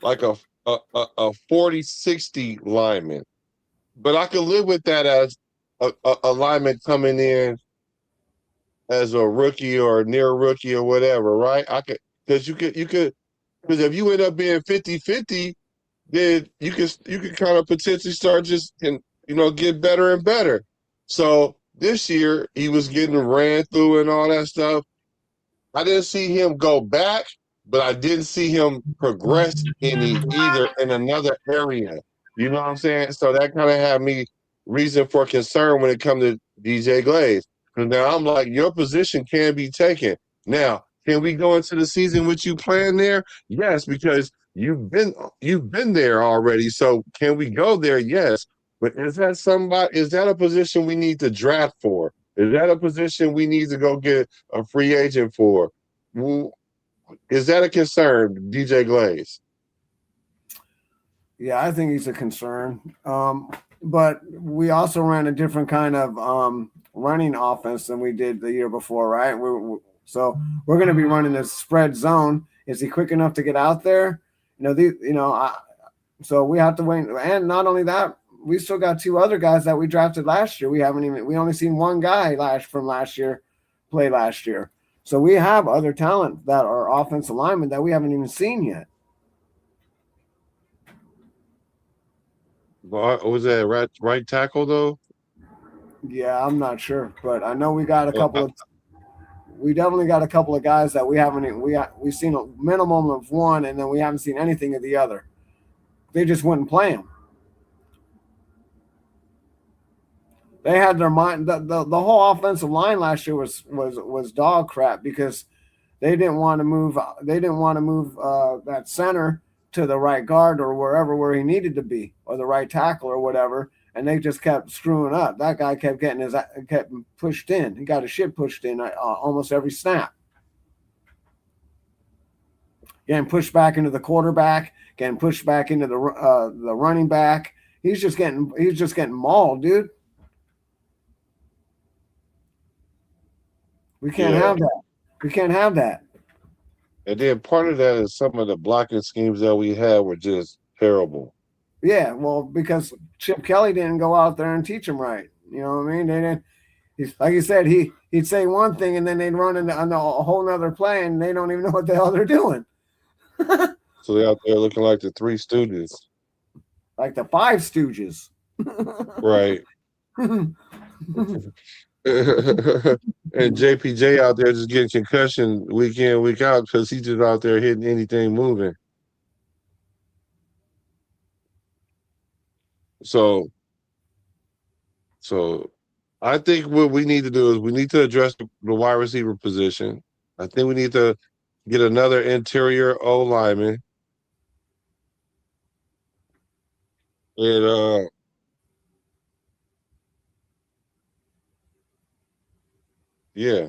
40-60 lineman. But I could live with that as a lineman coming in as a rookie or near rookie or whatever, right? Because if you end up being 50-50, then you could kind of potentially start just get better and better. So this year he was getting ran through and all that stuff. I didn't see him go back, but I didn't see him progress either in another area. You know what I'm saying? So that kind of had me reason for concern when it comes to DJ Glaze. Because now I'm like, your position can be taken. Now, can we go into the season with you playing there? Yes, because you've been there already. So can we go there? Yes. But is that a position we need to draft for? Is that a position we need to go get a free agent for? Is that a concern, DJ Glaze? Yeah, I think he's a concern. But we also ran a different kind of running offense than we did the year before, right? So we're going to be running this spread zone. Is he quick enough to get out there? So we have to wait. And not only that, we still got 2 other guys that we drafted last year. We only seen one guy from last year play last year. So we have other talent that are offensive linemen that we haven't even seen yet. Was that right tackle though? Yeah, I'm not sure, but I know we got a couple we definitely got a couple of guys that we haven't even, we've seen a minimum of one, and then we haven't seen anything of the other. They just wouldn't play them. They had their mind. The whole offensive line last year was dog crap because they didn't want to move. They didn't want to move that center to the right guard or where he needed to be, or the right tackle or whatever. And they just kept screwing up. That guy kept kept pushed in. He got his shit pushed in almost every snap. Getting pushed back into the quarterback, getting pushed back into the running back. He's just getting mauled, dude. We can't have that. We can't have that. And then part of that is some of the blocking schemes that we had were just terrible. Yeah, well, because Chip Kelly didn't go out there and teach them right. You know what I mean? They didn't. Like you said, he'd say one thing and then they'd run into on a whole nother play and they don't even know what the hell they're doing. So they're out there looking like the Three Stooges. Like the Five Stooges. Right. And JPJ out there just getting concussion week in, week out because he's just out there hitting anything moving. So I think what we need to do is we need to address the wide receiver position. I think we need to get another interior O lineman. And yeah.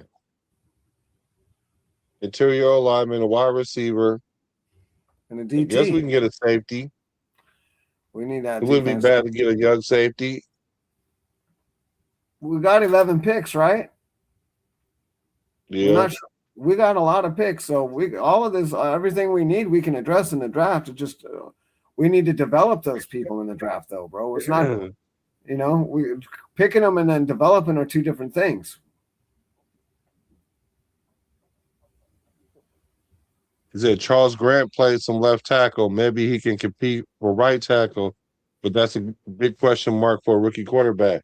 Interior O lineman, a wide receiver. And a DT. I guess we can get a safety. We need that. It wouldn't be bad to get a young safety. We got 11 picks, right? Yeah. We got a lot of picks, so all of this, everything we need, we can address in the draft. It just we need to develop those people in the draft, though, bro. It's not, we picking them and then developing are two different things. He said Charles Grant played some left tackle. Maybe he can compete for right tackle, but that's a big question mark for a rookie quarterback.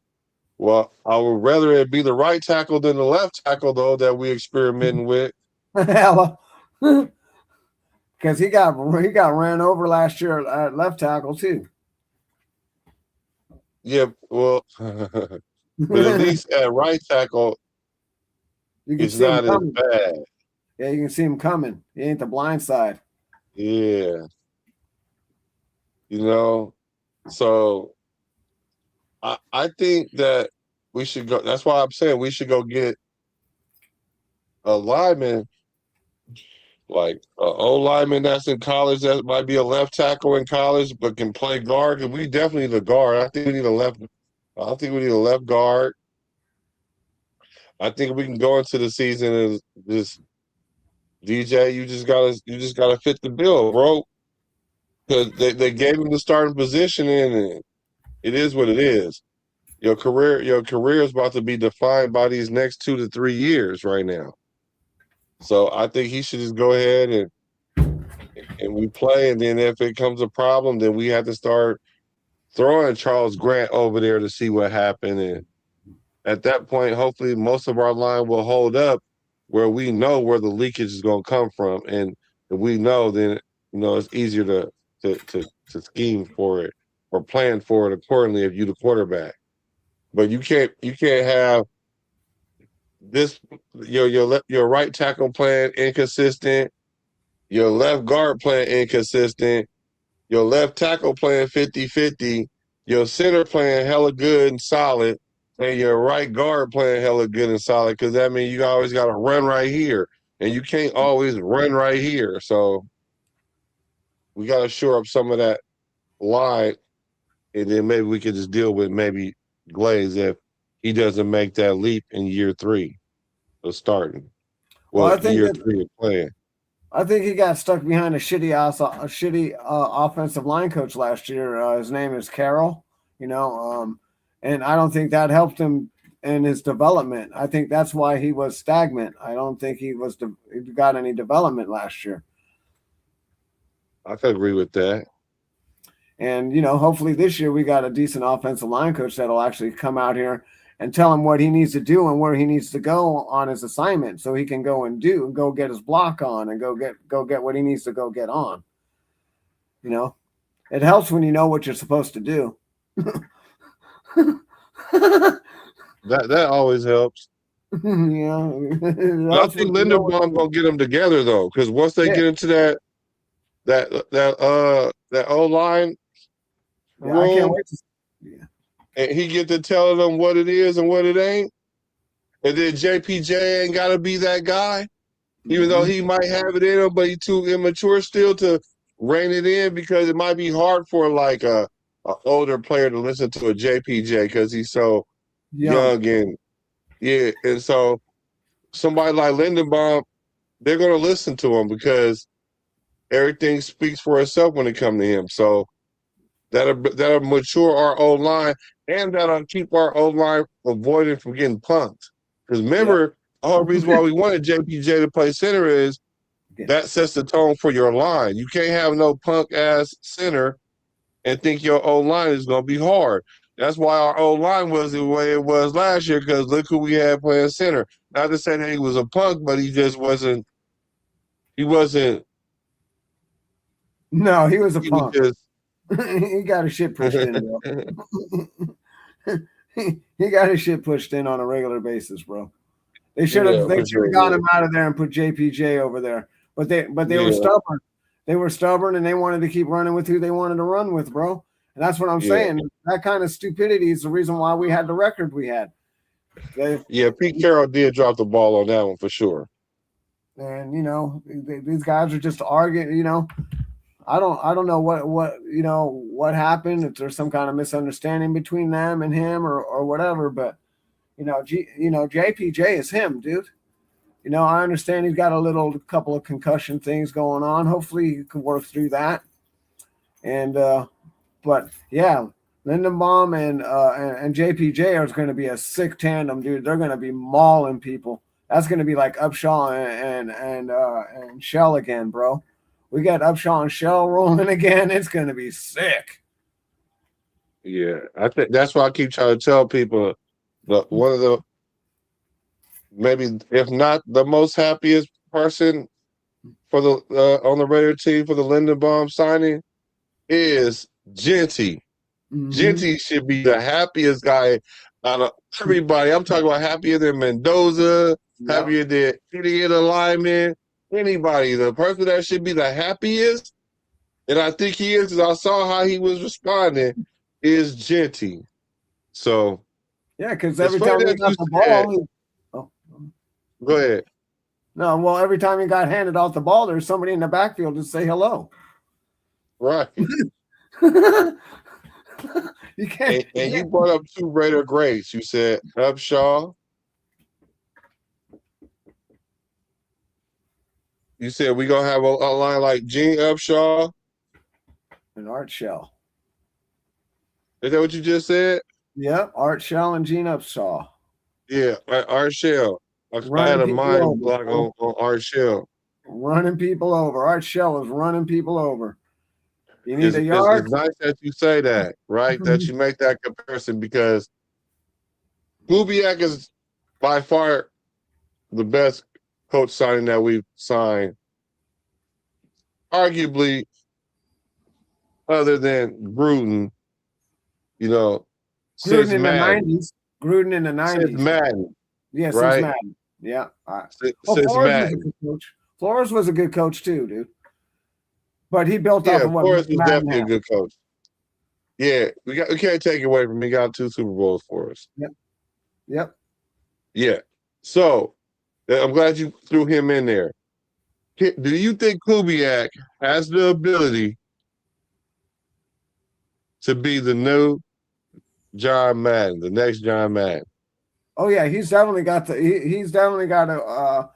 Well, I would rather it be the right tackle than the left tackle, though, that we experimenting with. Because he got ran over last year at left tackle too. Yeah, well, but at least at right tackle, it's not as bad. Yeah, you can see him coming. He ain't the blind side. Yeah. So I think that we should go. That's why I'm saying we should go get a lineman, like an O lineman that's in college that might be a left tackle in college but can play guard. And we definitely need a guard. I think we need a left guard. I think we can go into the season and just DJ. You just gotta fit the bill, bro. Because they gave him the starting position and it is what it is. Your career is about to be defined by these next 2 to 3 years right now. So I think he should just go ahead and we play, and then if it comes a problem, then we have to start throwing Charles Grant over there to see what happened. And at that point, hopefully most of our line will hold up where we know where the leakage is going to come from. And if we know, then it's easier to scheme for it or plan for it accordingly if you're the quarterback. But you can't have this your right tackle playing inconsistent, your left guard playing inconsistent, your left tackle playing 50-50, your center playing hella good and solid, and your right guard playing hella good and solid, because that means you always got to run right here, and you can't always run right here. So we got to shore up some of that line, and then maybe we could just deal with maybe Glaze if he doesn't make that leap in year 3 of starting. Well, I think year 3 of playing. I think he got stuck behind a shitty offensive line coach last year. His name is Carroll, and I don't think that helped him in his development. I think that's why he was stagnant. I don't think he got any development last year. I could agree with that. And, hopefully this year we got a decent offensive line coach that'll actually come out here and tell him what he needs to do and where he needs to go on his assignment so he can go get his block on and go get what he needs to go get on. It helps when you know what you're supposed to do. That always helps. Yeah. I think Linderbaum gonna get them together though, because once they get into that O line room, I can't wait to and he get to telling them what it is and what it ain't. And then JPJ ain't got to be that guy, even though he might have it in him, but he's too immature still to rein it in, because it might be hard for like a older player to listen to a JPJ because he's so young and yeah. And so somebody like Lindenbaum, they're going to listen to him because everything speaks for itself when it comes to him. So that'll mature our O line, and that'll keep our O line avoiding from getting punked. Because remember, the whole reason why we wanted JPJ to play center is that sets the tone for your line. You can't have no punk ass center and think your O line is going to be hard. That's why our O line was the way it was last year. Because look who we had playing center. Not to say that he was a punk, but he just wasn't. He wasn't. No, he was a He was punk. just. He got his shit pushed in, bro. He got his shit pushed in on a regular basis, bro. They should have gotten him out of there and put JPJ over there. But they were stubborn. They were stubborn and they wanted to keep running with who they wanted to run with, bro. And that's what I'm saying. That kind of stupidity is the reason why we had the record we had. Pete Carroll did drop the ball on that one for sure. And these guys are just arguing. I don't know what happened. If there's some kind of misunderstanding between them and him or whatever, but JPJ is him, dude. I understand he's got a couple of concussion things going on. Hopefully he can work through that. And but yeah, Lindenbaum and JPJ are going to be a sick tandem, dude. They're going to be mauling people. That's going to be like Upshaw and Shell again, bro. We got Upshaw and Shell rolling again. It's going to be sick. Yeah, I think that's why I keep trying to tell people that one of the, maybe if not the most happiest person for the on the Raider team for the Lindenbaum signing is Genty. Mm-hmm. Genty should be the happiest guy out of everybody. I'm talking about happier than Mendoza, happier than idiot alignment. Anybody, the person that should be the happiest, and I think he is, because I saw how he was responding, is Genty. So, yeah, because every time he got the ball, go ahead. No, well, every time he got handed off the ball, there's somebody in the backfield to say hello. Right. You can't. And you brought up two Raider greats. You said Upshaw. You said we're going to have a line like Gene Upshaw. And Art Shell. Is that what you just said? Yep, Art Shell and Gene Upshaw. Yeah, Art Shell. I had a mind block on Art Shell. Running people over. Art Shell is running people over. You need a yard? It's nice that you say that, right? That you make that comparison, because Kubiak is by far the best coach signing that we've signed, arguably, other than Gruden, Gruden in Madden. the 90s. Gruden in the 90s. Since Madden. Yeah, since right? Madden. Yeah. Since Madden. Flores was a good coach too, dude. But he built off of what Flores was definitely a good coach. Yeah, we can't take it away from him. He got 2 Super Bowls for us. Yep. Yeah. So I'm glad you threw him in there. Do you think Kubiak has the ability to be the new John Madden, the next John Madden? Oh yeah, he's definitely got a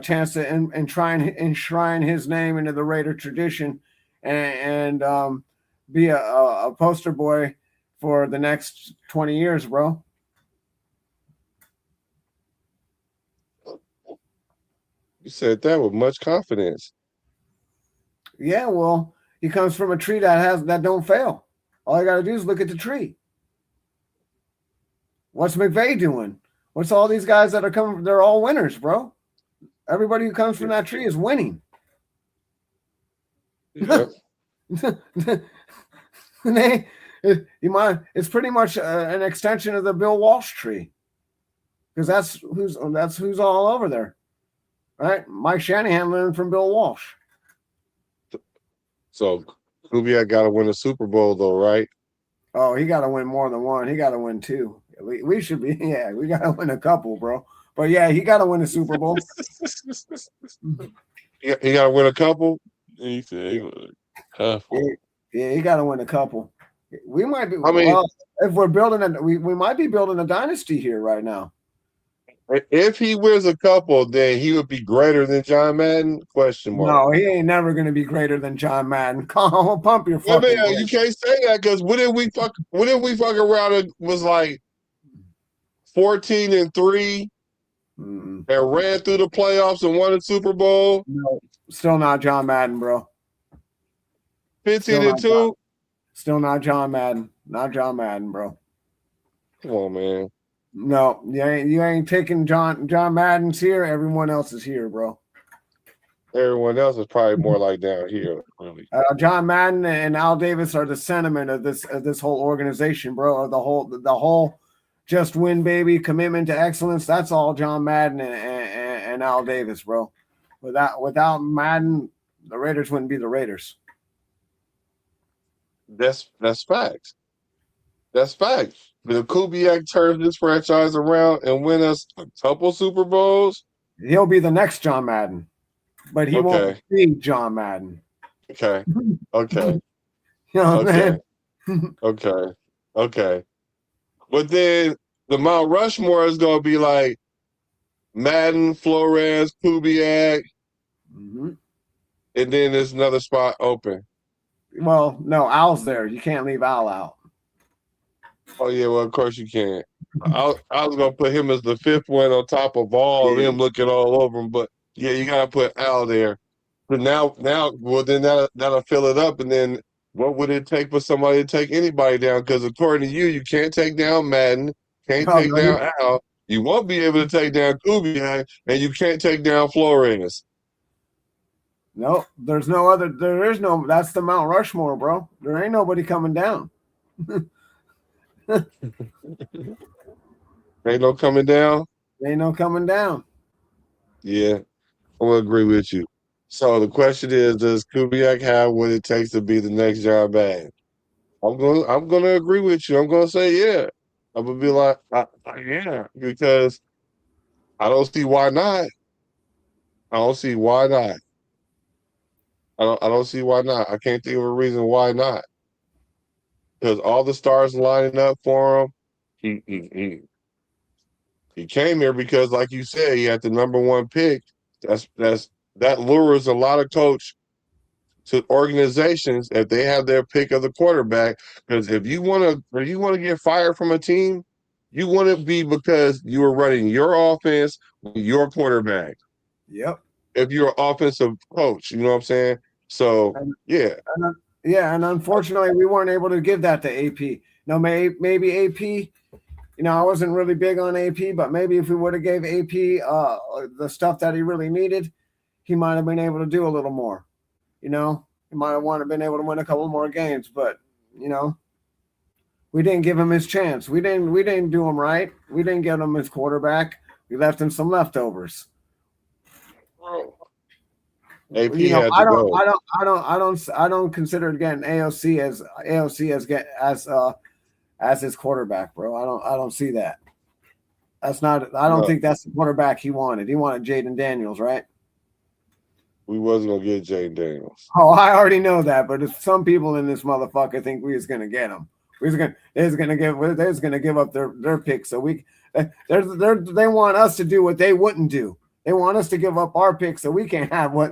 chance to enshrine his name into the Raider tradition and be a poster boy for the next 20 years, bro. You said that with much confidence. Yeah, well, he comes from a tree that don't fail. All I got to do is look at the tree. What's McVay doing? What's all these guys that are coming? They're all winners, bro. Everybody who comes from that tree is winning. Yep. It's pretty much an extension of the Bill Walsh tree, because that's who's all over there, right? Mike Shanahan learned from Bill Walsh. So Kubiak got to win a Super Bowl, though, right? Oh, he got to win more than one. He got to win 2. We should be, we got to win a couple, bro. But yeah, he got to win a Super Bowl. He got to win a couple. He said, he got to win a couple. We might be. I mean, if we're building we might be building a dynasty here right now. If he wins a couple, then he would be greater than John Madden? Question mark. No, he ain't never going to be greater than John Madden. Come on, pump your I mean, fucking you brakes. can't say that because what if we fuck around and was like 14-3 Mm-mm. and ran through the playoffs and won a Super Bowl? No, still not John Madden, bro. 15 Still and not John. 2? Still not John Madden. Not John Madden, bro. Come on, man. No, you ain't taking John Madden's here. Everyone else is here, bro. Everyone else is probably more like down here, really. John Madden and Al Davis are the sentiment of this whole organization, bro. Of the whole just win, baby, commitment to excellence. That's all John Madden and Al Davis, bro. Without Madden, the Raiders wouldn't be the Raiders. That's facts. That's facts. If Kubiak turns this franchise around and win us a couple Super Bowls, He'll be the next John Madden, but he won't okay, be John Madden. okay, okay, You know what okay, I'm okay, okay. But then the Mount Rushmore is gonna be like Madden, Flores, Kubiak, saying? and then there's another spot open. Well, no, Al's there. You can't leave Al out. Oh yeah, well of course you can. I was gonna put him as the fifth one on top of all of them looking all over him, but yeah, you gotta put Al there. But well then that'll fill it up, and then what would it take for somebody to take anybody down? Because according to you, you can't take down Madden, can't Oh, take no, down Al, you won't be able to take down Kubiak, and you can't take down Flores. no, there's no other. There is no. That's the Mount Rushmore, bro. There ain't nobody coming down. Ain't no coming down. Ain't no coming down. Yeah, I'm gonna agree with you. So the question is, does Kubiak have what it takes to be the next John Madden? I'm gonna agree with you. I'm gonna say yeah. I'm gonna be like, yeah, because I don't see why not. I don't see why not. I don't see why not. I can't think of a reason why not. Because all the stars lining up for him. He came here because, like you said, he had the number one pick. That lures a lot of to organizations if they have their pick of the quarterback. Because if you want to get fired from a team, you want to be because you were running your offense with your quarterback. Yep. If you're an offensive coach, you know what I'm saying? So And, yeah, and unfortunately, we weren't able to give that to AP. No, maybe AP. I wasn't really big on AP, but maybe if we would have gave AP the stuff that he really needed, he might have been able to do a little more. He might have been able to win a couple more games, but we didn't give him his chance. We didn't do him right. We didn't get him his quarterback. We left him some leftovers. AP had to go. I don't consider getting AOC as his quarterback, bro. I don't see that. That's not. I don't No, think that's the quarterback he wanted. He wanted Jaden Daniels, right? we wasn't gonna get Jay Daniels. Oh, I already know that. But if some people in this motherfucker think we was gonna get him, they're gonna give up their pick. So they want us to do what they wouldn't do. They want us to give up our pick so we can have what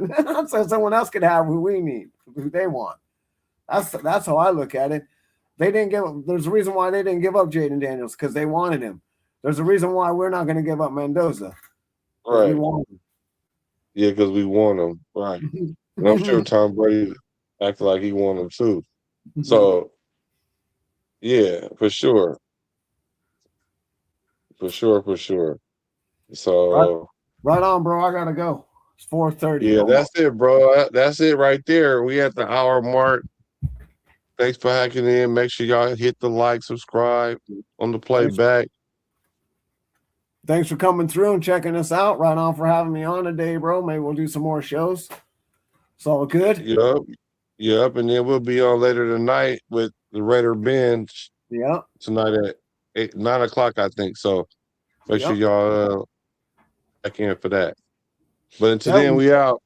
so someone else could have who we need, who they want. That's how I look at it. There's a reason why they didn't give up Jaden Daniels, because they wanted him. There's a reason why we're not going to give up Mendoza, because we Right. want him. Yeah, because we want him. Right. And I'm sure Tom Brady acted like he wanted him too. So yeah, for sure. For sure, for sure. right, So right on, bro. I gotta go. It's 4:30. yeah, that's Almost. it, bro. That's it right there. We at the hour mark. Thanks for hacking in. Make sure y'all hit the like, subscribe on the playback. Thanks for coming through and checking us out. Right on for having me on today, bro. Maybe we'll do some more shows. It's all good. Yep. Yep. And then we'll be on later tonight with the Raider Bench Yep. tonight at 9 o'clock, I think. So make sure Yep. y'all check in for that. But until then, we out.